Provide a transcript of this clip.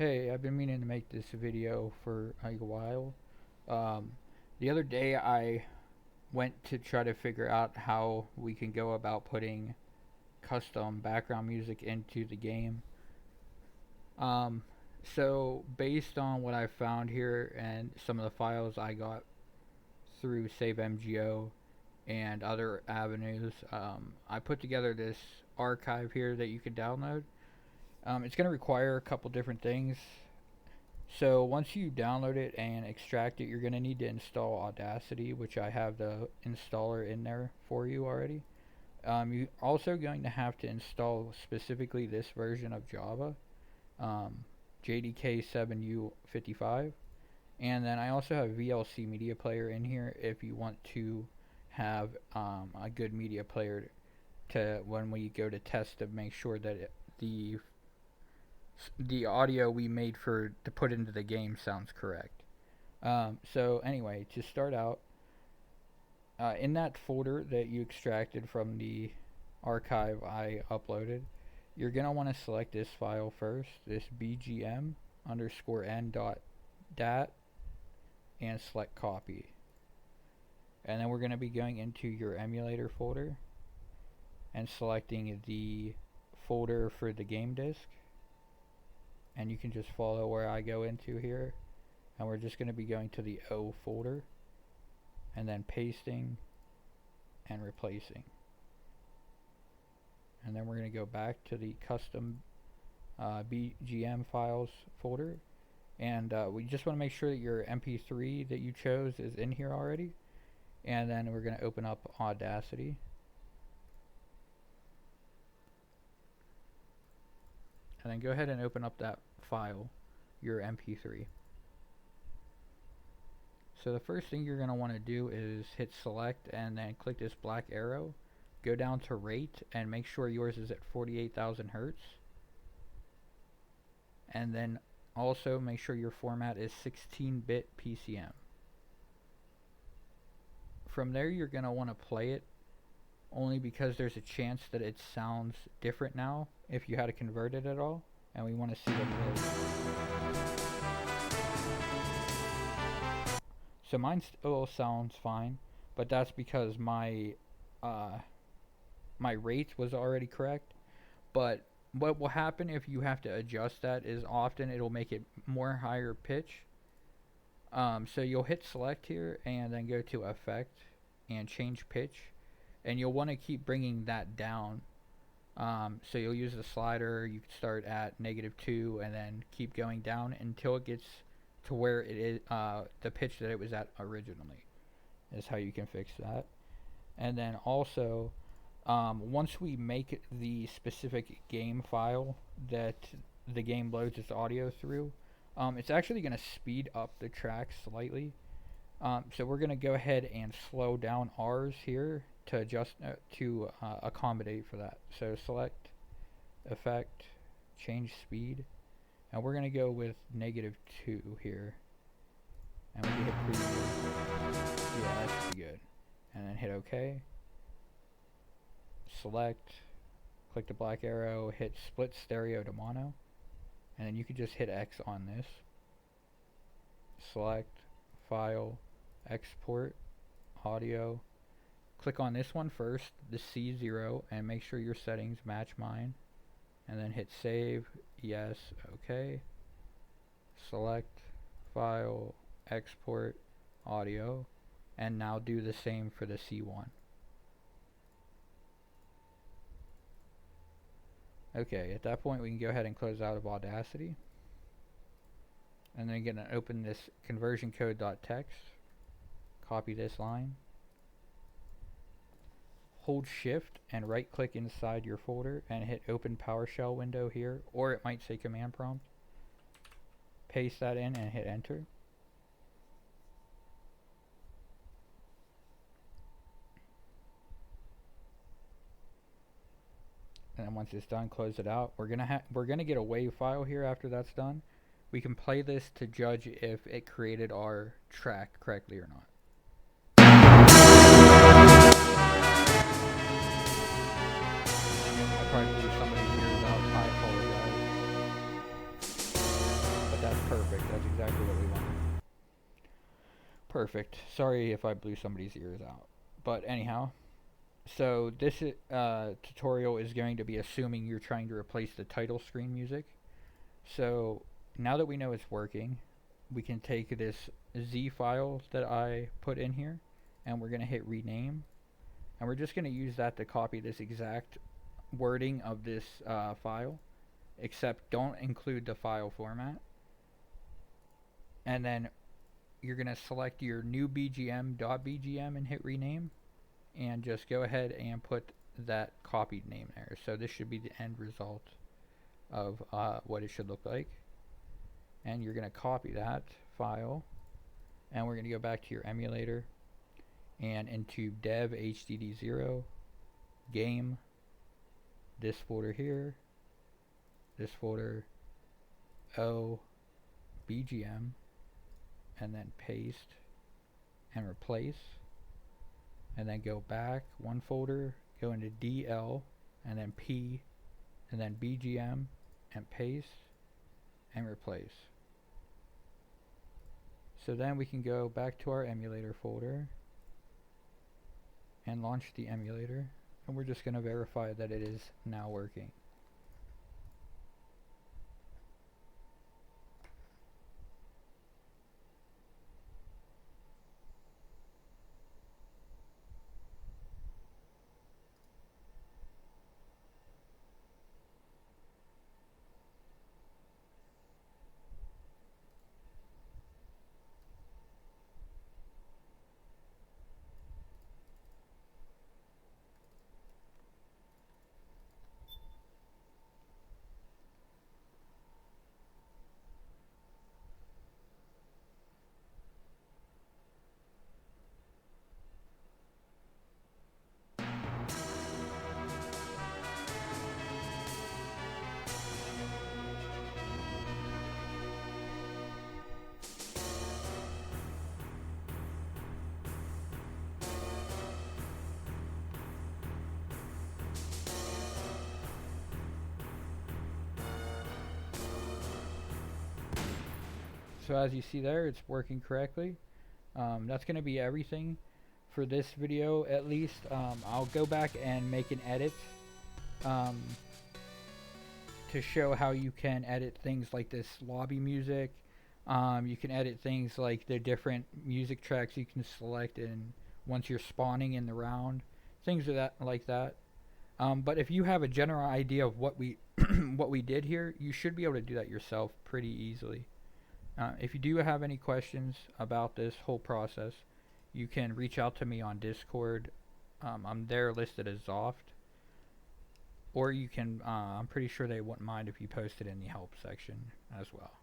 Hey, I've been meaning to make this video for a while. Um, the other day I went to try to figure out how we can go about putting custom background music into the game. Um, so based on what I found here and some of the files I got through Save MGO and other avenues, I put together this archive here that you can download. It's going to require a couple different things. So once you download it and extract it, you're going to need to install Audacity, which I have the installer in there for you already. You're also going to have to install specifically this version of Java, JDK7U55. And then I also have VLC Media Player in here if you want to have a good media player to when we go to test to make sure that the audio we made for to put into the game sounds correct. So anyway, to start out, in that folder that you extracted from the archive I uploaded, you're gonna want to select this file first, this BGM underscore n dot dat, and select copy. And then we're gonna be going into your emulator folder and selecting the folder for the game disk, and you can just follow where I go into here, and we're just going to be going to the O folder and then pasting and replacing, and then we're going to go back to the custom BGM files folder, and we just want to make sure that your MP3 that you chose is in here already, and then we're going to open up Audacity. And then go ahead and open up that file, your MP3. So the first thing you're going to want to do is hit select and then click this black arrow. Go down to rate and make sure yours is at 48,000 Hertz. And then also make sure your format is 16-bit PCM. From there you're going to want to play it, only because there's a chance that it sounds different now if you had to convert it at all, and we want to see what it is. So mine still sounds fine, but that's because my rate was already correct. But what will happen if you have to adjust that is often it'll make it more higher pitch. So you'll hit select here and then go to effect and change pitch, and you'll want to keep bringing that down. So you'll use the slider. You can start at -2 and then keep going down until it gets to where it is the pitch that it was at originally. Is how you can fix that. And then also, once we make the specific game file that the game loads its audio through, it's actually going to speed up the track slightly. So we're going to go ahead and slow down ours here to adjust to accommodate for that. So select effect, change speed, and we're going to go with -2 here, and we can hit preview. Yeah, that's pretty good. And then hit OK. Select, click the black arrow, hit split stereo to mono, and then you can just hit X on this. Select file, export audio. Click on this one first, the C0, and make sure your settings match mine. And then hit save, yes, okay. Select file, export audio, and now do the same for the C1. Okay, at that point we can go ahead and close out of Audacity. And then again, open this conversion code.txt, copy this line, hold shift and right click inside your folder and hit open PowerShell window here, or it might say command prompt. Paste that in and hit enter. And then once it's done, close it out. We're gonna get a WAV file here after that's done. We can play this to judge if it created our track correctly or not. I probably blew somebody's ears out. I apologize. Perfect. That's exactly what we want. Perfect. Sorry if I blew somebody's ears out. But anyhow, so this tutorial is going to be assuming you're trying to replace the title screen music. So now that we know it's working, we can take this Z file that I put in here, and we're going to hit rename, and we're just going to use that to copy this exact wording of this file, except don't include the file format. And then you're going to select your new BGM.bgm and hit rename, and just go ahead and put that copied name there. So this should be the end result of what it should look like. And you're going to copy that file, and we're going to go back to your emulator and into dev hdd0 game, this folder here, this folder o bgm, and then paste and replace, and then go back one folder, go into DL, and then P, and then BGM, and paste and replace. So then we can go back to our emulator folder and launch the emulator, and we're just going to verify that it is now working. So as you see there, it's working correctly. That's going to be everything for this video, at least. I'll go back and make an edit to show how you can edit things like this lobby music. You can edit things like the different music tracks you can select in once you're spawning in the round, things of that like that. But if you have a general idea of what we what we did here, you should be able to do that yourself pretty easily. If you do have any questions about this whole process, you can reach out to me on Discord. I'm there listed as Zoft. Or you can, I'm pretty sure they wouldn't mind if you post it in the help section as well.